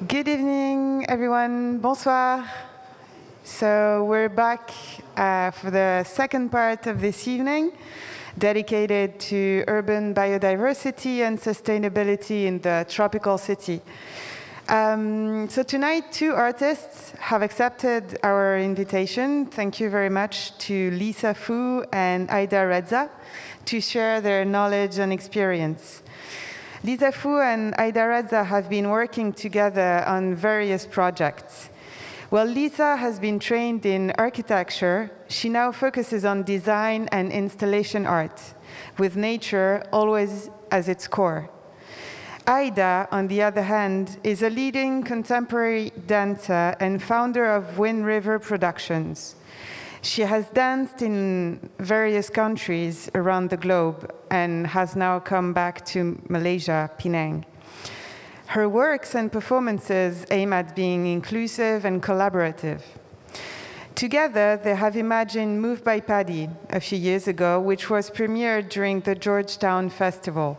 Good evening, everyone. Bonsoir. So we're back for the second part of this evening, dedicated to urban biodiversity and sustainability in the tropical city. So tonight, two artists have accepted our invitation. Thank you very much to Lisa Fu and Aida Redza to share their knowledge and experience. Lisa Fu and Aida Redza have been working together on various projects. While Lisa has been trained in architecture, she now focuses on design and installation art, with nature always as its core. Aida, on the other hand, is a leading contemporary dancer and founder of Wind River Productions. She has danced in various countries around the globe and has now come back to Malaysia, Penang. Her works and performances aim at being inclusive and collaborative. Together, they have imagined Move by Paddy a few years ago, which was premiered during the Georgetown Festival.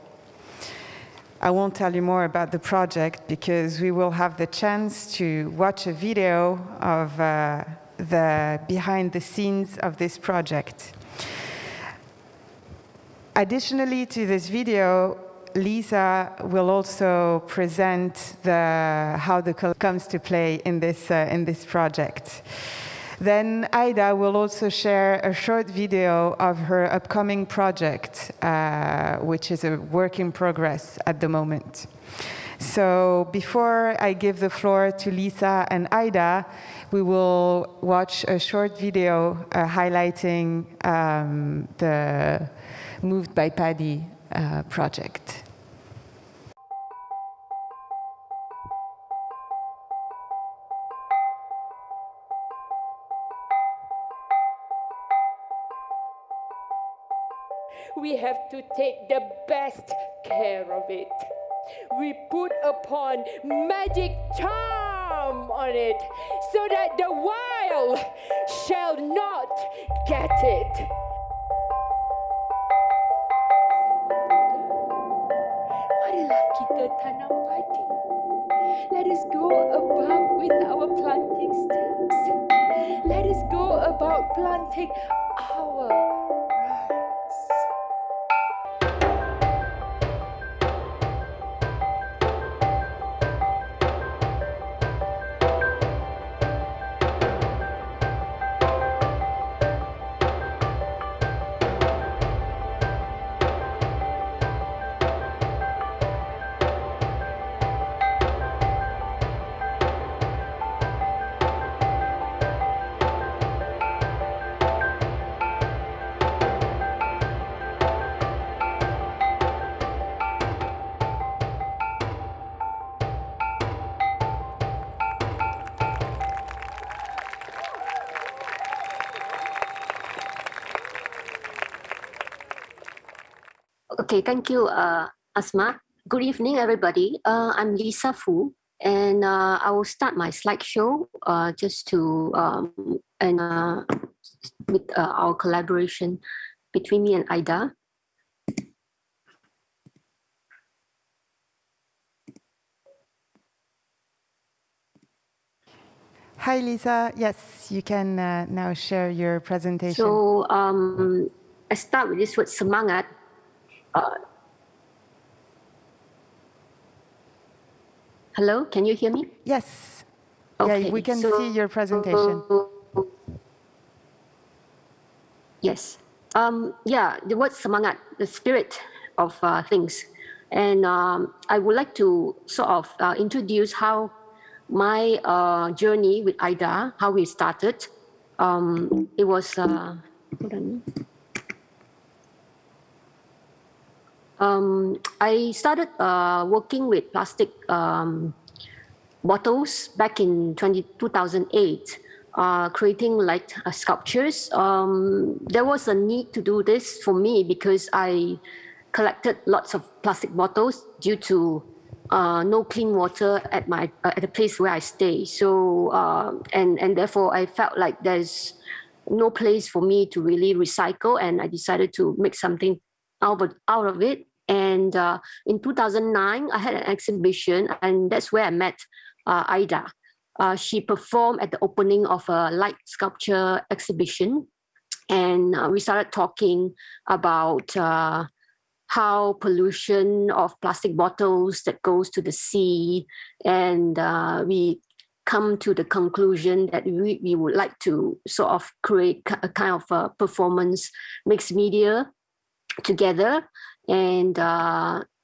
I won't tell you more about the project because we will have the chance to watch a video of the behind the scenes of this project. Additionally to this video, Lisa will also present how the color comes to play in this project. Then Aida will also share a short video of her upcoming project, which is a work in progress at the moment. So before I give the floor to Lisa and Aida, we will watch a short video highlighting the Moved by Paddy project. We have to take the best care of it. We put upon magic charm on it so that the wild shall not get it. Marilah kita tanam padi. Let us go about with our planting sticks. Let us go about planting our Okay, thank you, Asma. Good evening, everybody. I'm Lisa Fu, and I will start my slideshow just to with our collaboration between me and Aida. Hi, Lisa. Yes, you can now share your presentation. So I start with this word semangat. Hello, can you hear me? Yes. Okay, yeah, we can see your presentation. Yes. Yeah, the word semangat, the spirit of things. And I would like to sort of introduce how my journey with Aida, how we started. It was, hold on. I started working with plastic bottles back in 2008, creating like sculptures. There was a need to do this for me because I collected lots of plastic bottles due to no clean water at the place where I stay. So and therefore I felt like there's no place for me to really recycle, and I decided to make something out of it. And in 2009, I had an exhibition, and that's where I met Aida. She performed at the opening of a light sculpture exhibition, and we started talking about how pollution of plastic bottles that goes to the sea, and we come to the conclusion that we would like to sort of create a kind of a performance mixed media together, and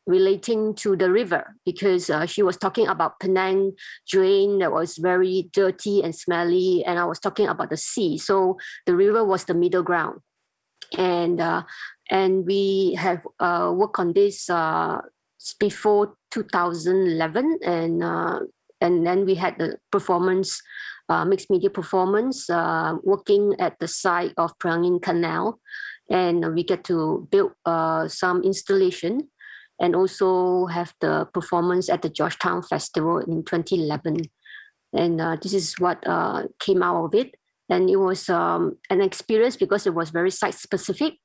relating to the river, because she was talking about Penang drain that was very dirty and smelly, and I was talking about the sea. So the river was the middle ground, and we have worked on this before 2011, and then we had the performance, mixed media performance, working at the site of Penang Canal, and we get to build some installation, and also have the performance at the Georgetown Festival in 2011. And this is what came out of it. And it was an experience because it was very site-specific,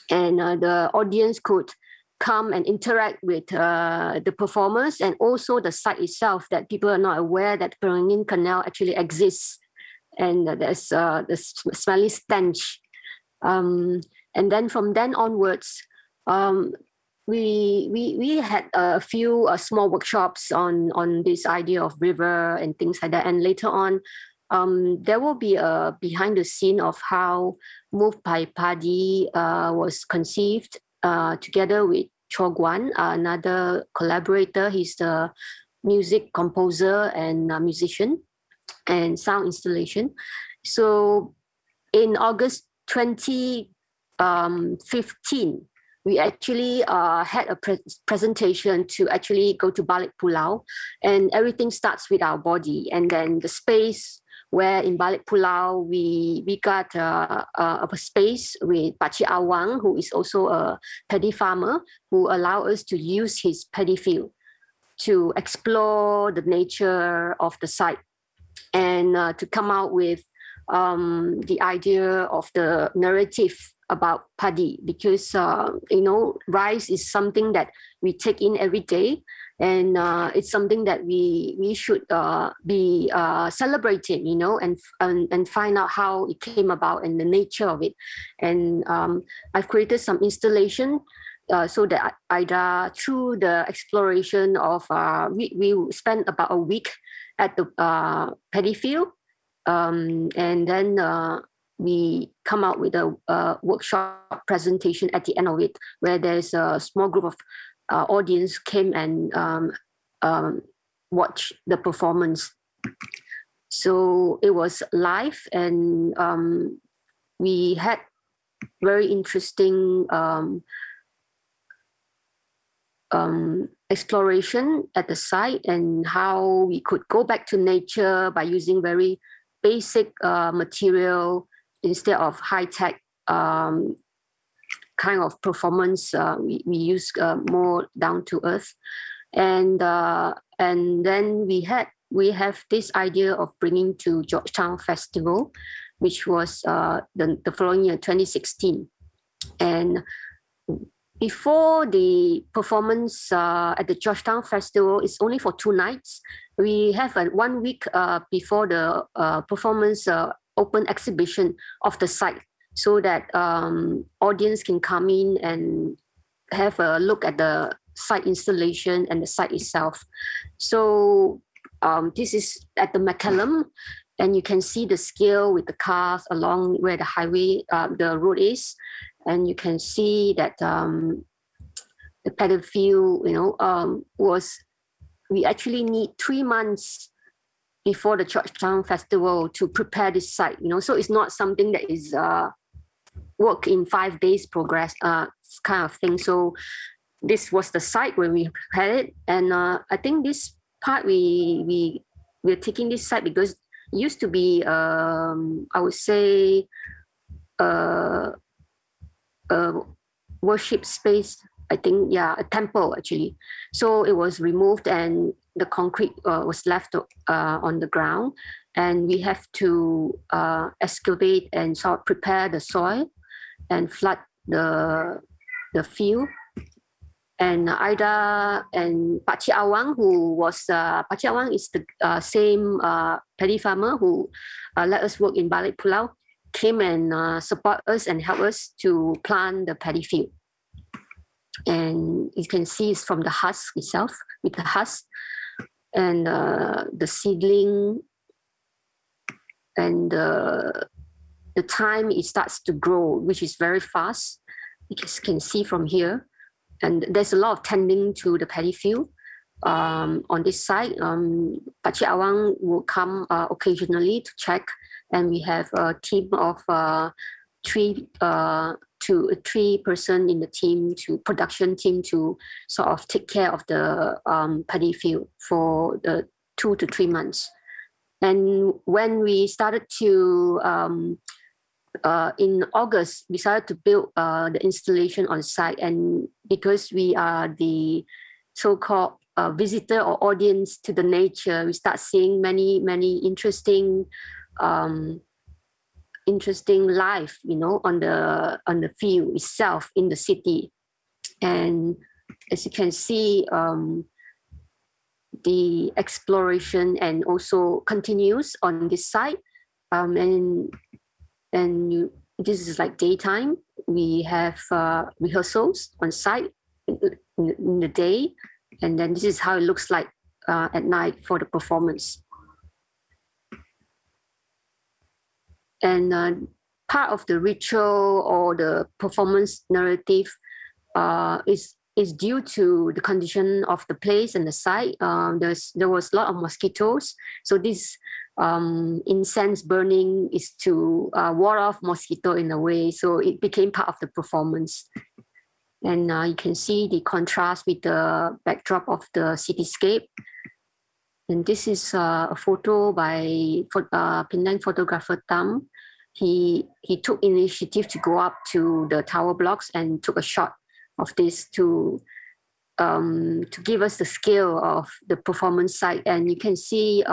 and the audience could come and interact with the performers, and also the site itself, that people are not aware that Penang Canal actually exists, and there's the smelly stench. And then from then onwards, we had a few small workshops on this idea of river and things like that. And later on, there will be a behind the scene of how Move by Padi was conceived together with Cho Guan, another collaborator. He's the music composer and musician and sound installation. So in August 2015, we actually had a presentation to actually go to Balik Pulau, and everything starts with our body. And then the space where in Balik Pulau, we got a space with Pakcik Awang, who is also a paddy farmer, who allow us to use his paddy field to explore the nature of the site, and to come out with the idea of the narrative about paddy, because rice is something that we take in every day, and it's something that we should be celebrating, and find out how it came about and the nature of it. And I've created some installation so that Aida, through the exploration of we spent about a week at the paddy field, and then we come out with a workshop presentation at the end of it, where there's a small group of audience came and watch the performance. So it was live, and we had very interesting exploration at the site, and how we could go back to nature by using very basic material instead of high-tech kind of performance. We use more down to earth, and then we have this idea of bringing to Georgetown Festival, which was the following year, 2016. And before the performance at the Georgetown Festival, it's only for 2 nights. We have a 1 week before the performance open exhibition of the site, so that audience can come in and have a look at the site installation and the site itself. So this is at the McCallum, and you can see the scale with the cars along where the highway, the road is, and you can see that the paddy field, we actually need 3 months before the Georgetown Festival to prepare this site, so it's not something that is work in 5 days progress kind of thing. So this was the site when we had it, and I think this part we're taking this site because it used to be I would say a worship space. I think, a temple actually. So it was removed, and the concrete was left on the ground, and we have to excavate and sort of prepare the soil and flood the field. and Aida and Pakcik Awang, who was, Pakcik Awang is the same paddy farmer who let us work in Balik Pulau, came and support us and help us to plant the paddy field. And you can see it's from the husk itself, with the husk and the seedling, and the time it starts to grow, which is very fast. You can see from here. And there's a lot of tending to the paddy field on this side. Pakcik Awang will come occasionally to check, and we have a team of three person in the team, production team, to sort of take care of the paddy field for the 2 to 3 months. And when we started to in August, we started to build the installation on site, and because we are the so-called visitor or audience to the nature, we start seeing many interesting life, you know, on the field itself in the city. And as you can see, the exploration and also continues on this side, this is like daytime. We have rehearsals on site in the day, and then this is how it looks like at night for the performance. And part of the ritual or the performance narrative is due to the condition of the place and the site. There was a lot of mosquitoes, so this incense burning is to ward off mosquito in a way, so it became part of the performance. And you can see the contrast with the backdrop of the cityscape. And this is a photo by Penang photographer Tam. He took initiative to go up to the tower blocks and took a shot of this to give us the scale of the performance site. And you can see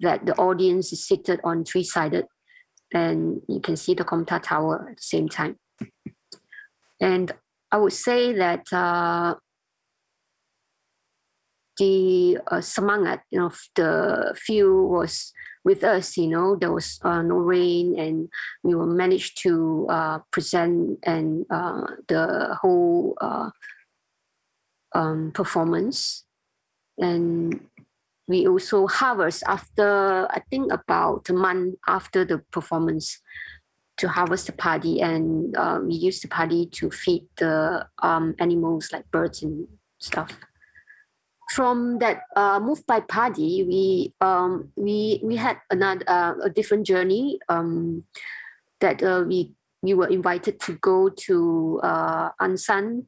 that the audience is seated on three-sided, and you can see the Komta Tower at the same time. And I would say that the semangat, you know, the field was with us. You know, there was no rain, and we were managed to present and the whole performance. And we also harvest after, I think, about a month after the performance, to harvest the paddy, and we use the paddy to feed the animals like birds and stuff. From that move by paddy, we had a different journey that we were invited to go to Ansan,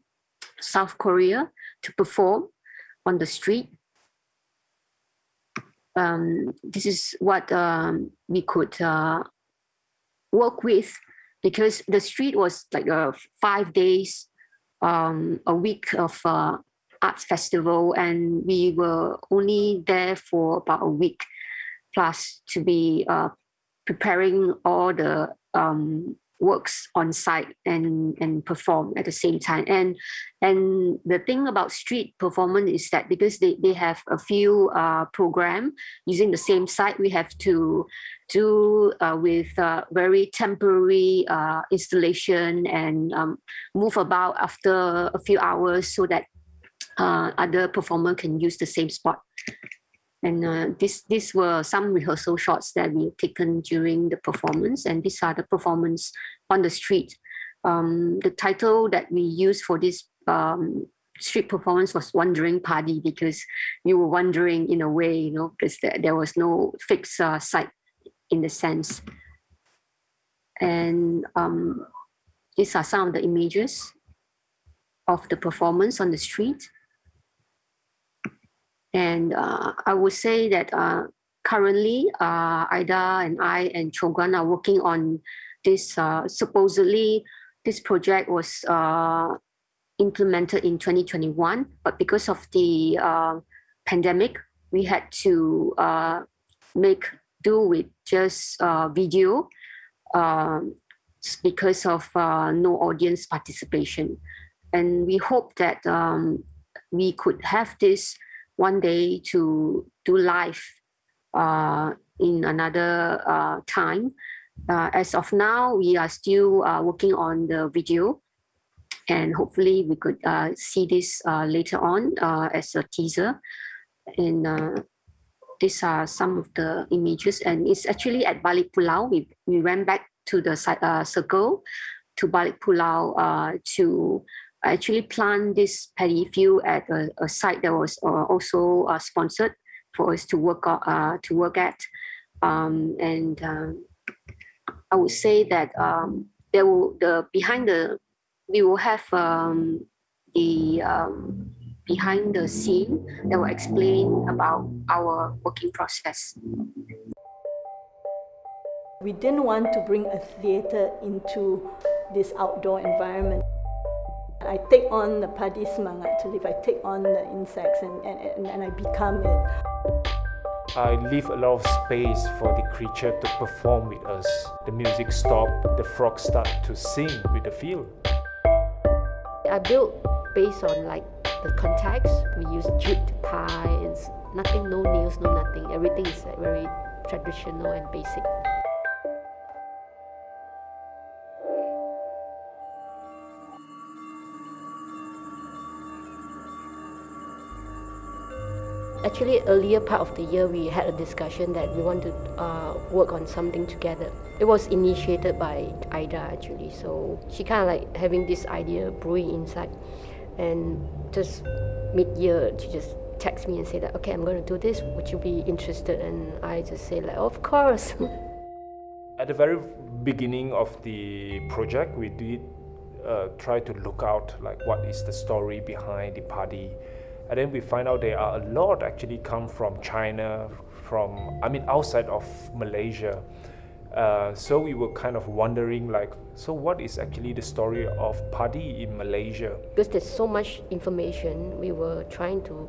South Korea, to perform on the street. This is what we could work with, because the street was like 5 days, a week of arts festival, and we were only there for about a week plus to be preparing all the works on site and perform at the same time. And the thing about street performance is that because they have a few program using the same site, we have to do with very temporary installation and move about after a few hours so that other performer can use the same spot. And these were some rehearsal shots that we taken during the performance, and these are the performance on the street. The title that we used for this street performance was Wandering Paddy, because we were wandering in a way, you know, because there was no fixed site in the sense. And these are some of the images of the performance on the street. And I would say that currently Aida and I and Choguan are working on this. Supposedly, this project was implemented in 2021, but because of the pandemic, we had to make do with just video because of no audience participation. And we hope that we could have this one day to do live in another time. As of now, we are still working on the video, and hopefully we could see this later on as a teaser. And these are some of the images, and it's actually at Balik Pulau. We went back to the circle to Balik Pulau to actually plant this paddy field at a site that was also sponsored for us to work at. I would say that we will have the behind the scene that will explain about our working process. We didn't want to bring a theatre into this outdoor environment. I take on the paddy semangat to live. I take on the insects and I become it. I leave a lot of space for the creature to perform with us. The music stops, the frogs start to sing with the field. I built based on like the context. We use jute pie, and nothing, no nails, no nothing. Everything is like very traditional and basic. Actually, earlier part of the year, we had a discussion that we want to work on something together. It was initiated by Aida actually, so she kind of like having this idea brewing inside, and just mid-year, she just text me and say that, okay, I'm going to do this, would you be interested? And I just say like, of course. At the very beginning of the project, we did try to look out like what is the story behind the paddy. And then we find out there are a lot actually come from China, outside of Malaysia. So we were kind of wondering like, so what is actually the story of paddy in Malaysia? Because there's so much information, we were trying to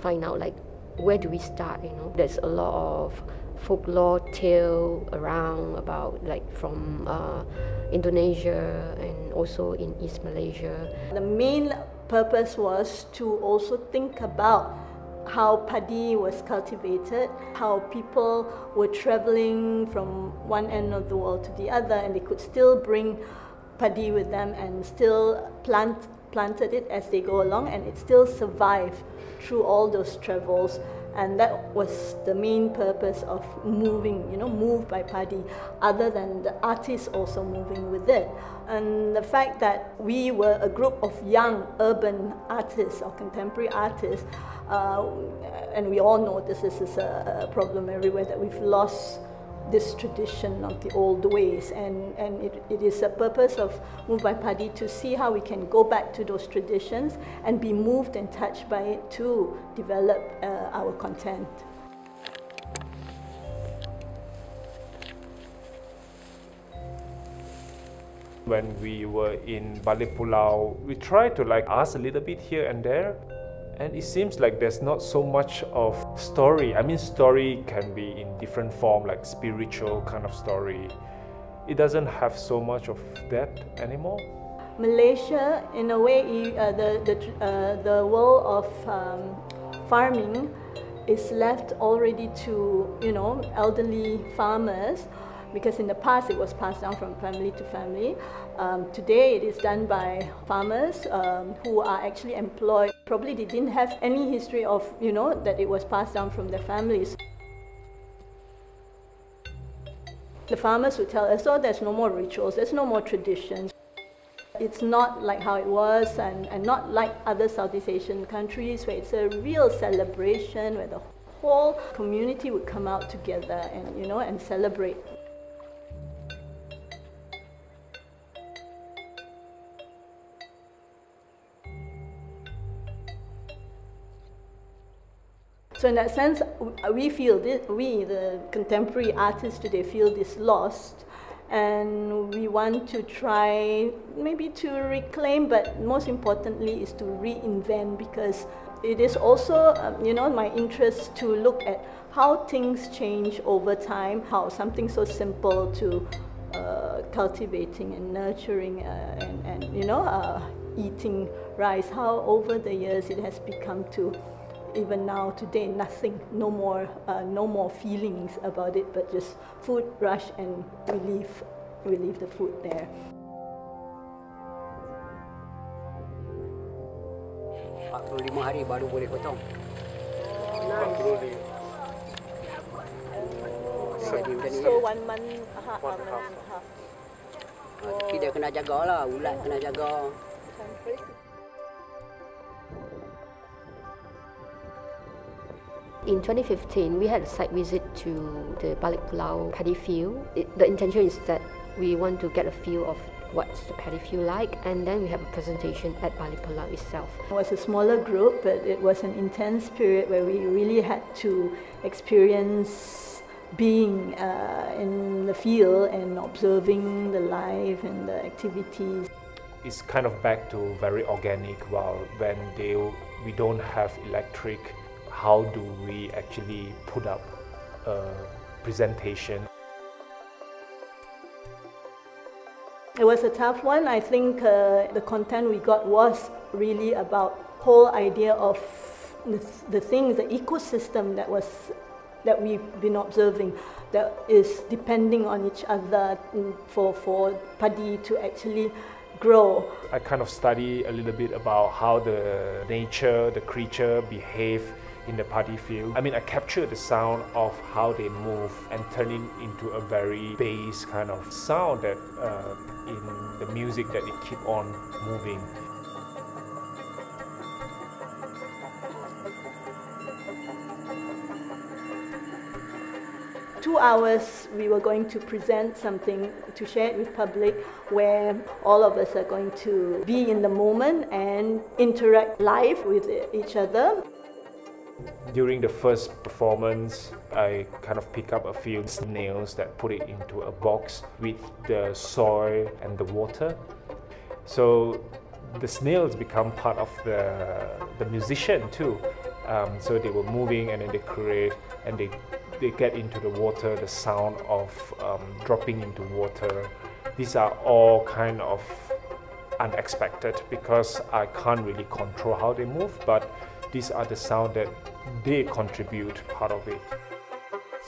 find out like, where do we start, you know? There's a lot of folklore tale around about like from Indonesia and also in East Malaysia. The main purpose was to also think about how paddy was cultivated, how people were traveling from one end of the world to the other, and they could still bring paddy with them and still planted it as they go along, and it still survived through all those travels. And that was the main purpose of moving, moved by paddy, other than the artists also moving with it. And the fact that we were a group of young urban artists or contemporary artists, and we all know this is a problem everywhere, that we've lost this tradition of the old ways, and it is a purpose of Moved by Paddy to see how we can go back to those traditions and be moved and touched by it to develop our content. When we were in Balik Pulau, we tried to like ask a little bit here and there, and it seems like there's not so much of story. I mean, story can be in different form, like spiritual kind of story. It doesn't have so much of that anymore. Malaysia, in a way, the world of farming is left already to elderly farmers, because in the past it was passed down from family to family. Today it is done by farmers who are actually employed. Probably they didn't have any history of, that it was passed down from their families. The farmers would tell us, oh, there's no more rituals, there's no more traditions. It's not like how it was, and not like other Southeast Asian countries where it's a real celebration, where the whole community would come out together and, and celebrate. So in that sense, we feel this, we, the contemporary artists today, feel this lost, and we want to try maybe to reclaim, but most importantly is to reinvent, because it is also, my interest to look at how things change over time, how something so simple to cultivating and nurturing and eating rice, how over the years it has become to, even now today, nothing, no more feelings about it, but just food rush and we leave the food there. Hari baru boleh potong. So 1 month, Kita kena jagalah, ulat kena jaga. In 2015, we had a site visit to the Balik Pulau paddy field. The intention is that we want to get a feel of what's the paddy field like, and then we have a presentation at Balik Pulau itself. It was a smaller group, but it was an intense period where we really had to experience being in the field and observing the life and the activities. It's kind of back to very organic. Well, when we don't have electric, how do we actually put up a presentation? It was a tough one. I think the content we got was really about whole idea of the things, the ecosystem that we've been observing, that is depending on each other for paddy to actually grow. I kind of study a little bit about how the nature, the creature behave in the paddy field. I mean, I capture the sound of how they move and turn it into a very bass kind of sound that in the music that it keep on moving. For 2 hours, we were going to present something to share it with public, where all of us are going to be in the moment and interact live with each other. During the first performance, I kind of pick up a few snails that put it into a box with the soil and the water. So the snails become part of the musician too. So they were moving and then they create and they get into the water, the sound of dropping into water. These are all kind of unexpected because I can't really control how they move, but these are the sound that they contribute part of it.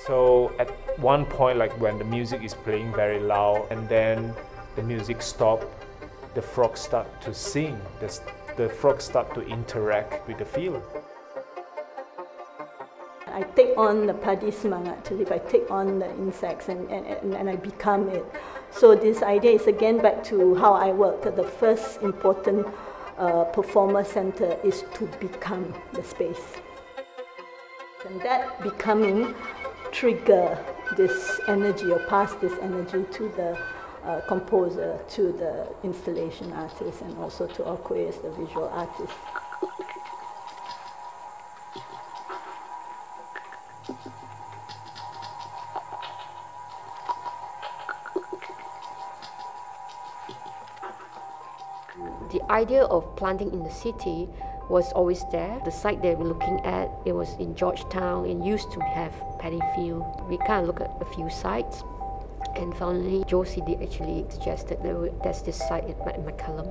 So at one point, like when the music is playing very loud and then the music stop, the frogs start to sing, the frogs start to interact with the field. I take on the paddy semangat, actually, I take on the insects and I become it. So this idea is again back to how I work. The first important performer center is to become the space. And that becoming trigger this energy or pass this energy to the composer, to the installation artist, and also to Ooi as the visual artist. The idea of planting in the city was always there. The site that we're looking at, it was in Georgetown. It used to have paddy field. We kind of looked at a few sites, and finally Josie actually suggested that there's this site at McCallum,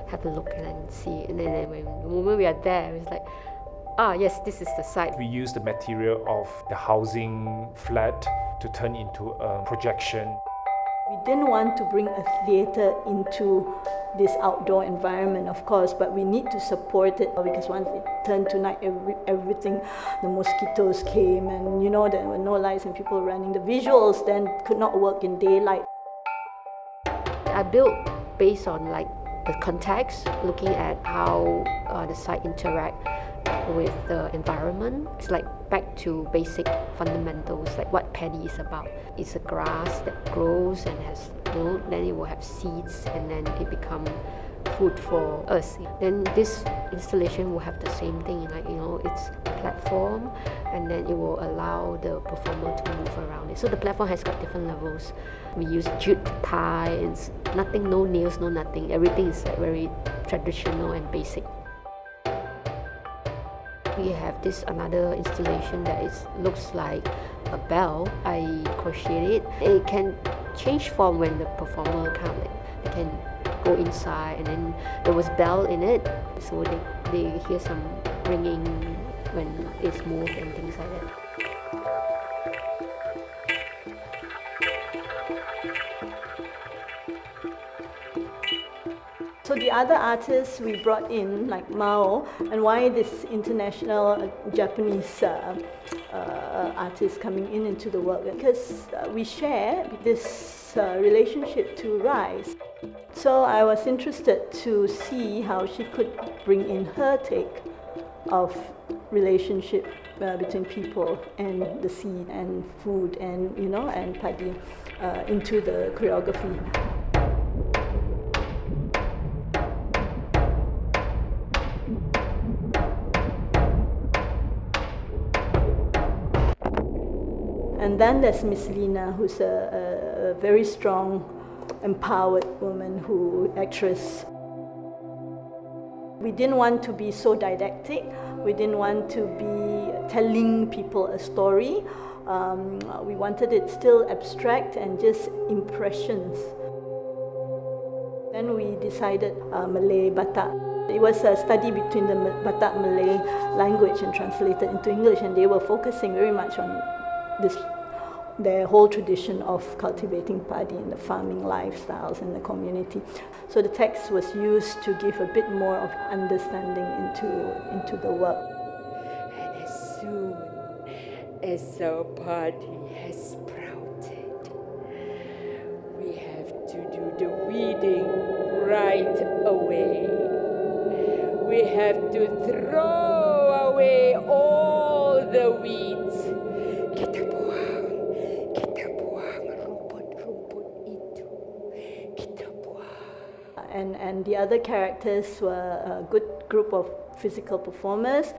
have a look and see. And then when the moment we are there, it's like, yes, this is the site. We use the material of the housing flat to turn into a projection. We didn't want to bring a theatre into this outdoor environment, of course, but we need to support it because once it turned to night, everything, the mosquitoes came and there were no lights and people running. The visuals then could not work in daylight. I built based on like the context, looking at how the site interact with the environment. It's like back to basic fundamentals, like what paddy is about. It's a grass that grows and has, then it will have seeds and then it become food for us. Then this installation will have the same thing, like it's a platform and then it will allow the performer to move around it. So the platform has got different levels. We use jute to tie, it's nothing, no nails, no nothing. Everything is like very traditional and basic. We have this another installation that looks like a bell. I crochet it. It can change form when the performer they can go inside, and then there was bell in it, so they hear some ringing when it's moved and things like that. So the other artists we brought in, like Mao, and why this international Japanese artist coming into the work, because we share this relationship to rice. So I was interested to see how she could bring in her take of relationship between people and the sea and food and and padi into the choreography. And then there's Miss Lina, who's a very strong, empowered woman, actress. We didn't want to be so didactic. We didn't want to be telling people a story. We wanted it still abstract and just impressions. Then we decided Malay Batak. It was a study between the Batak Malay language and translated into English, and they were focusing very much on their whole tradition of cultivating padi and the farming lifestyles in the community. So the text was used to give a bit more of understanding into the work. And as soon as our padi has sprouted, we have to do the weeding right away. We have to throw away all the weeds. Kita buang rumput-rumput itu. Kita buang. And the other characters were a good group of physical performers.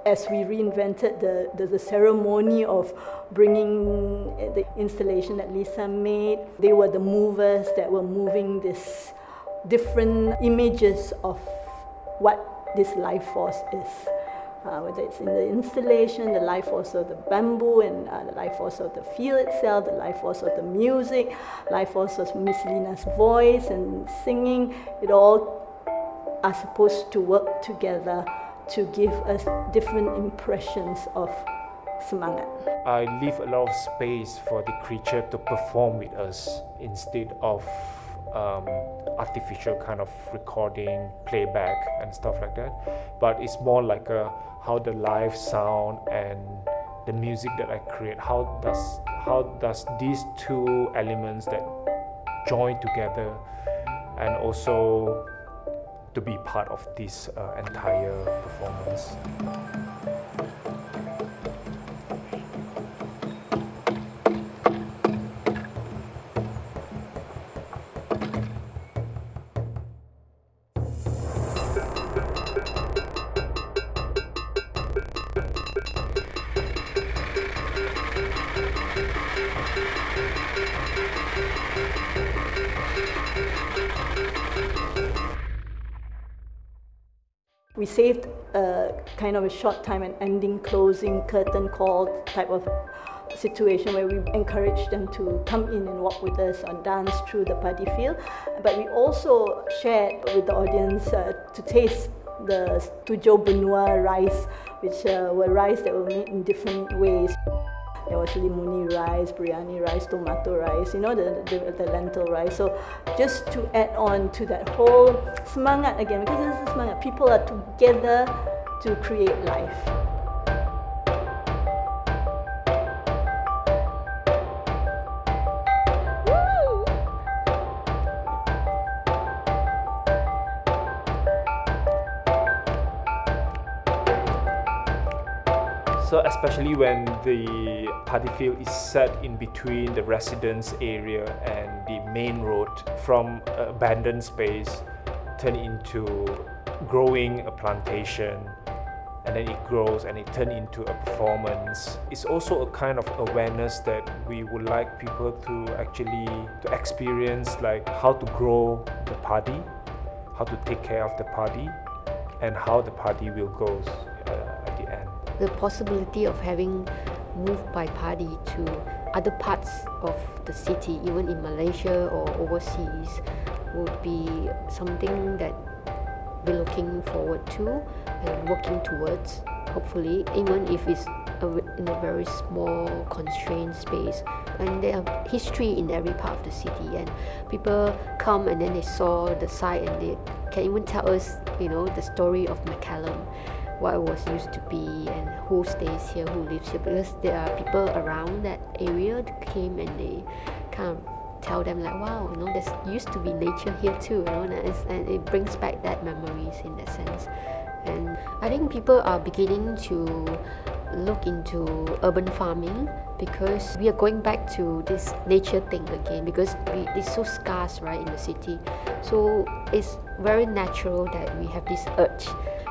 As we reinvented the ceremony of bringing the installation that Lisa made, they were the movers that were moving these different images of what this life force is. Whether it's in the installation, the life force of the bamboo, and the life force of the field itself, the life force of the music, life force of Miss Lina's voice and singing, it all are supposed to work together to give us different impressions of semangat. I leave a lot of space for the creature to perform with us instead of artificial kind of recording, playback and stuff like that. But it's more like how the live sound and the music that I create, how does these two elements that join together, and also to be part of this entire performance. We saved kind of a short time, an ending, closing, curtain call type of situation where we encouraged them to come in and walk with us or dance through the paddy field. But we also shared with the audience to taste the tujuh benua rice, which were rice that were made in different ways. There was limuni rice, biryani rice, tomato rice, the lentil rice. So just to add on to that whole semangat again, because this is semangat, people are together to create life. So especially when the paddy field is set in between the residence area and the main road, from abandoned space turn into growing a plantation, and then it grows and it turns into a performance. It's also a kind of awareness that we would like people to actually experience, like how to grow the paddy, how to take care of the paddy, and how the paddy will go at the end. The possibility of having moved by padi to other parts of the city, even in Malaysia or overseas, would be something that we're looking forward to and working towards, hopefully, even if it's in a very small constrained space. And there are history in every part of the city, and people come and then they saw the site and they can even tell us, the story of McCallum, what it was used to be and who stays here, who lives here, because there are people around that area that came and they kind of tell them like, wow, there used to be nature here too, and it brings back that memories in that sense. And I think people are beginning to look into urban farming because we are going back to this nature thing again, because it's so scarce, right, in the city. So it's very natural that we have this urge.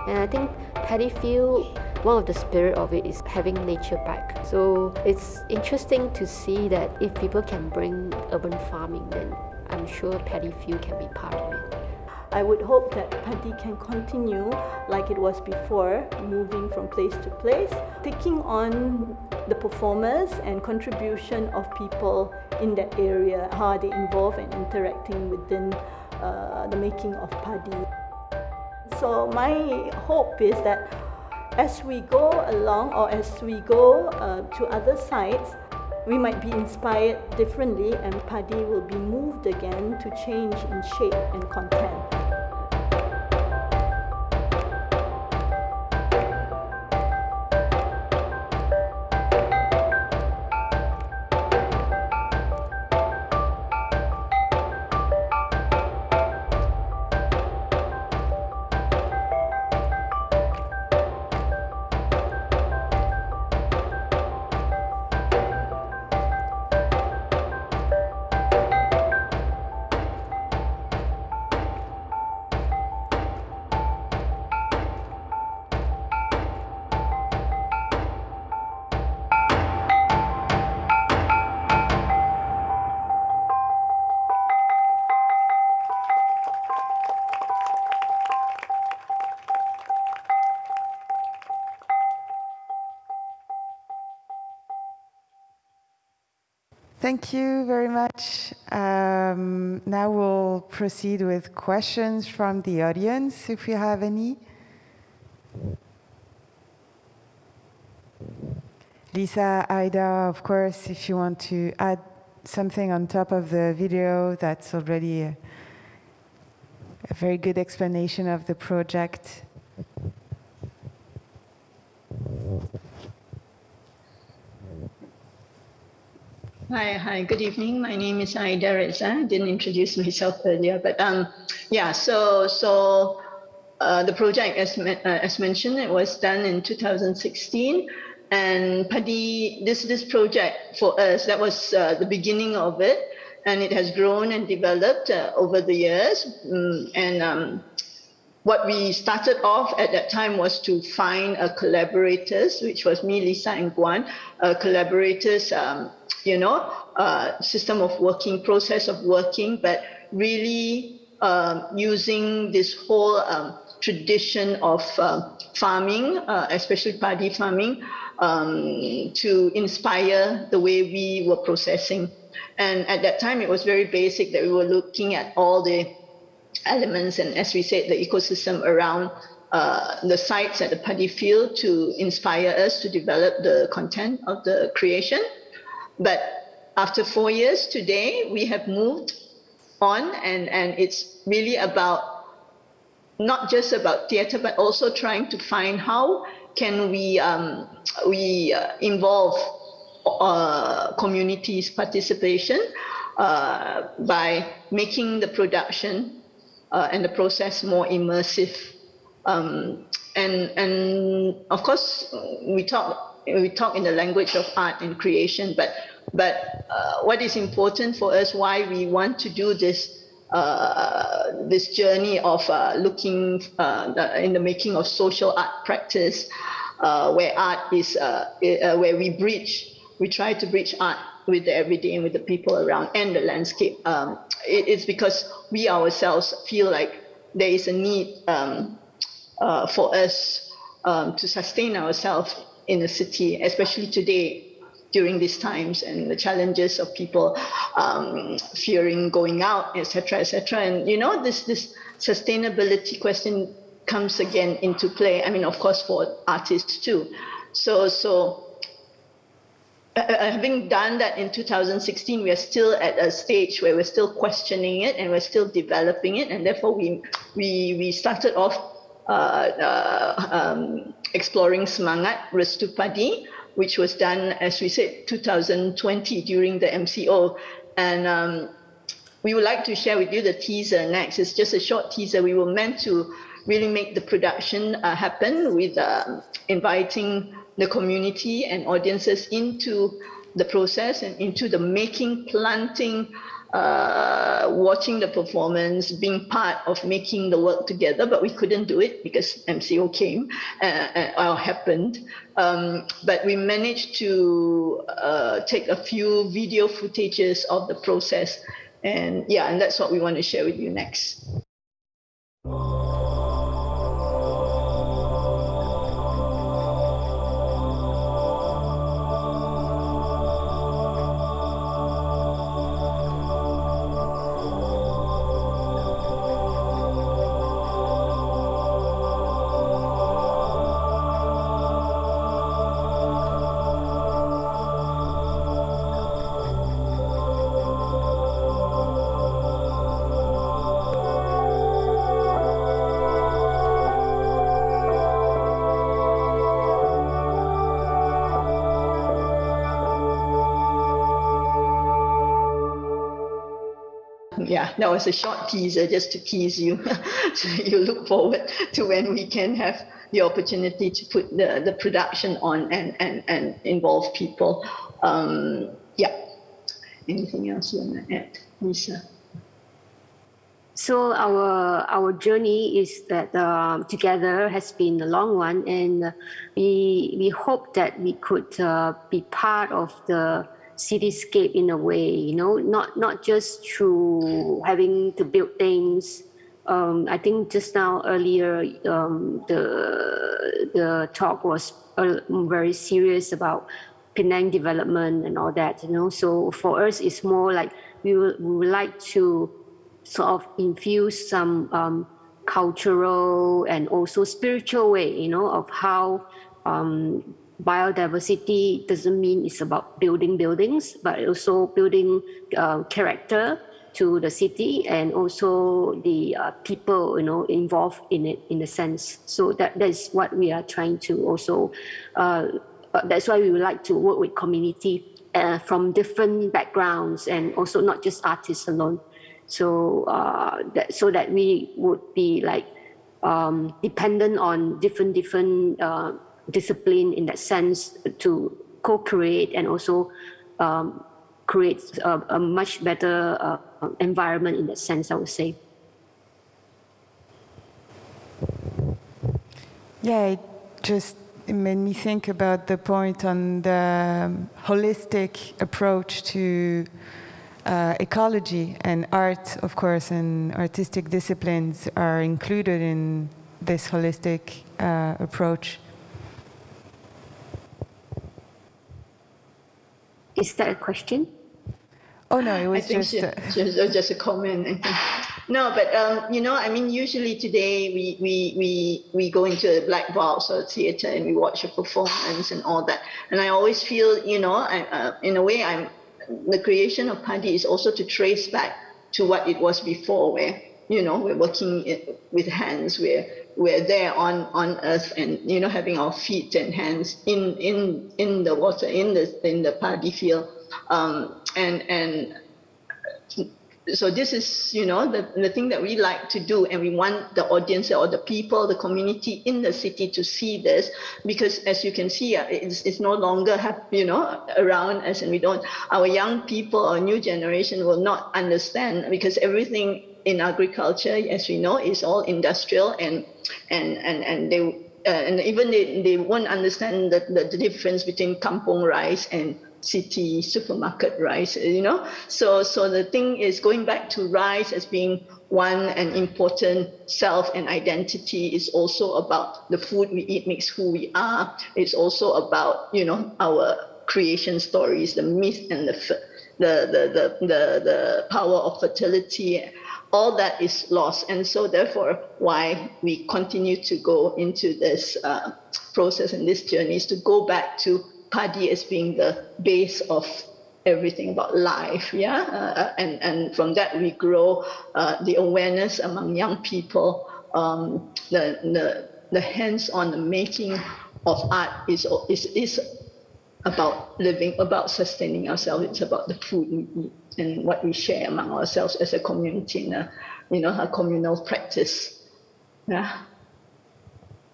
And I think paddy field, one of the spirit of it is having nature back. So it's interesting to see that if people can bring urban farming, then I'm sure paddy field can be part of it. I would hope that paddy can continue like it was before, moving from place to place, taking on the performance and contribution of people in that area, how are they involved and interacting within the making of paddy. So my hope is that as we go along, or as we go to other sites, we might be inspired differently and paddy will be moved again to change in shape and content. Thank you very much. Now we'll proceed with questions from the audience, if you have any. Lisa, Aida, of course, if you want to add something on top of the video, that's already a very good explanation of the project. Hi, good evening. My name is Aida Redza. I didn't introduce myself earlier, but yeah, so the project, as mentioned, it was done in 2016, and paddy, this project for us, that was the beginning of it, and it has grown and developed over the years, what we started off at that time was to find collaborators, which was me, Lisa, and Guan, collaborators, system of working, process of working, but really using this whole tradition of farming, especially paddy farming, to inspire the way we were processing. And at that time, it was very basic that we were looking at all the elements and, as we said, the ecosystem around the sites at the paddy field to inspire us to develop the content of the creation. But after 4 years today, we have moved on, and it's really about not just about theatre, but also trying to find how can we involve communities' participation by making the production and the process more immersive. And of course, we talk in the language of art and creation, but what is important for us, why we want to do this this journey of looking in the making of social art practice, where art is where we try to bridge art with the everyday and with the people around and the landscape. It's because we ourselves feel like there is a need for us to sustain ourselves in the city, especially today. during these times, and the challenges of people fearing going out, etc., etc. And this sustainability question comes again into play. I mean, of course, for artists too. So having done that in 2016, we are still at a stage where we're still questioning it and we're still developing it, and therefore we started off exploring Semangat Restu Padi, which was done, as we said, 2020 during the MCO. And we would like to share with you the teaser next. It's just a short teaser. We were meant to really make the production happen with inviting the community and audiences into the process and into the making, planting, watching the performance, being part of making the work together, but we couldn't do it because MCO came or happened. But we managed to take a few video footages of the process, and that's what we want to share with you next. Yeah, that was a short teaser just to tease you. So you look forward to when we can have the opportunity to put the production on and involve people. Anything else you want to add, Lisa? So our journey is that together has been a long one, and we hope that we could be part of the cityscape in a way, not just through having to build things. I think just now earlier the talk was very serious about Penang development and all that, So for us, it's more like we would like to sort of infuse some cultural and also spiritual way, of how biodiversity doesn't mean it's about building buildings, but also building character to the city and also the people, involved in it, in a sense. So that's what we are trying to also, that's why we would like to work with community from different backgrounds and also not just artists alone. So that we would be like dependent on different discipline in that sense to co-create and also create a much better environment in that sense, I would say. Yeah, it made me think about the point on the holistic approach to ecology, and art, of course, and artistic disciplines are included in this holistic approach. Is that a question? Oh no, it was just a comment. No, but usually today we go into a black box or theatre and we watch a performance and all that. And I always feel, in a way, the creation of Padi is also to trace back to what it was before, where we're working with hands, we're there on earth, and having our feet and hands in the water, in the paddy field, and so this is the thing that we like to do, and we want the audience or the people, the community in the city to see this, because as you can see, it's no longer around us, and our young people or new generation will not understand, because everything in agriculture, as we know, is all industrial, and even they won't understand the difference between kampung rice and city supermarket rice, So the thing is, going back to rice as being an important self and identity is also about the food we eat makes who we are. It's also about, creation stories, the myth and the power of fertility, all that is lost. And so therefore why we continue to go into this process and this journey is to go back to padi as being the base of everything about life, and from that we grow the awareness among young people. The hands-on, the making of art is about living, about sustaining ourselves. It's about the food we eat and what we share among ourselves as a community in a communal practice. Yeah.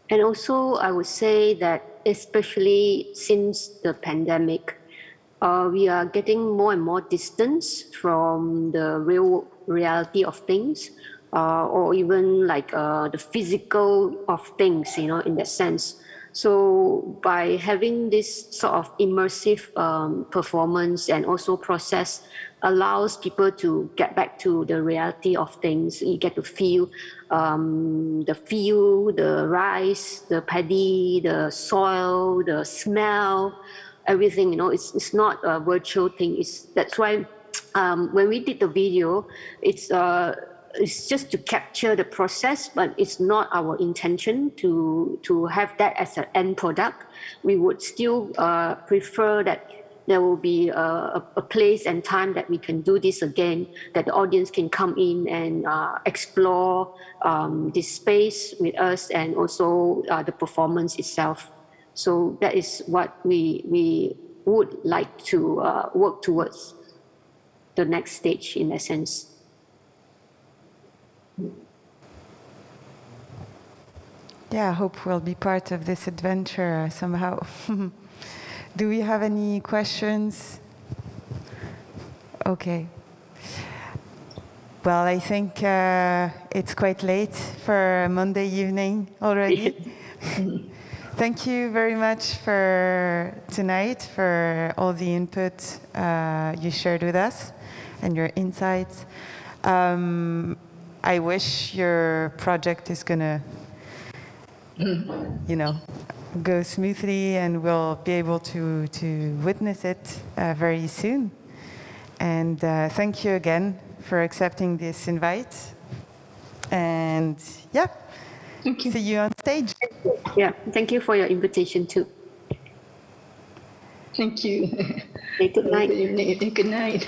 And also, I would say that especially since the pandemic, we are getting more and more distance from the real reality of things, or even like the physical of things, in that sense. So by having this sort of immersive performance and also process allows people to get back to the reality of things. You get to feel the rice, the paddy, the soil, the smell, everything. It's not a virtual thing. That's why when we did the video, it's just to capture the process, but it's not our intention to have that as an end product. We would still prefer that there will be a place and time that we can do this again, that the audience can come in and explore this space with us, and also the performance itself. So that is what we would like to work towards, the next stage in a sense. Yeah, I hope we'll be part of this adventure somehow. Do we have any questions? Okay. Well, I think it's quite late for Monday evening already. Thank you very much for tonight, for all the input you shared with us and your insights. I wish your project is gonna, go smoothly, and we'll be able to witness it very soon. And thank you again for accepting this invite. And yeah, see you on stage. Yeah, thank you for your invitation too. Thank you. Good night. Good evening. Good night.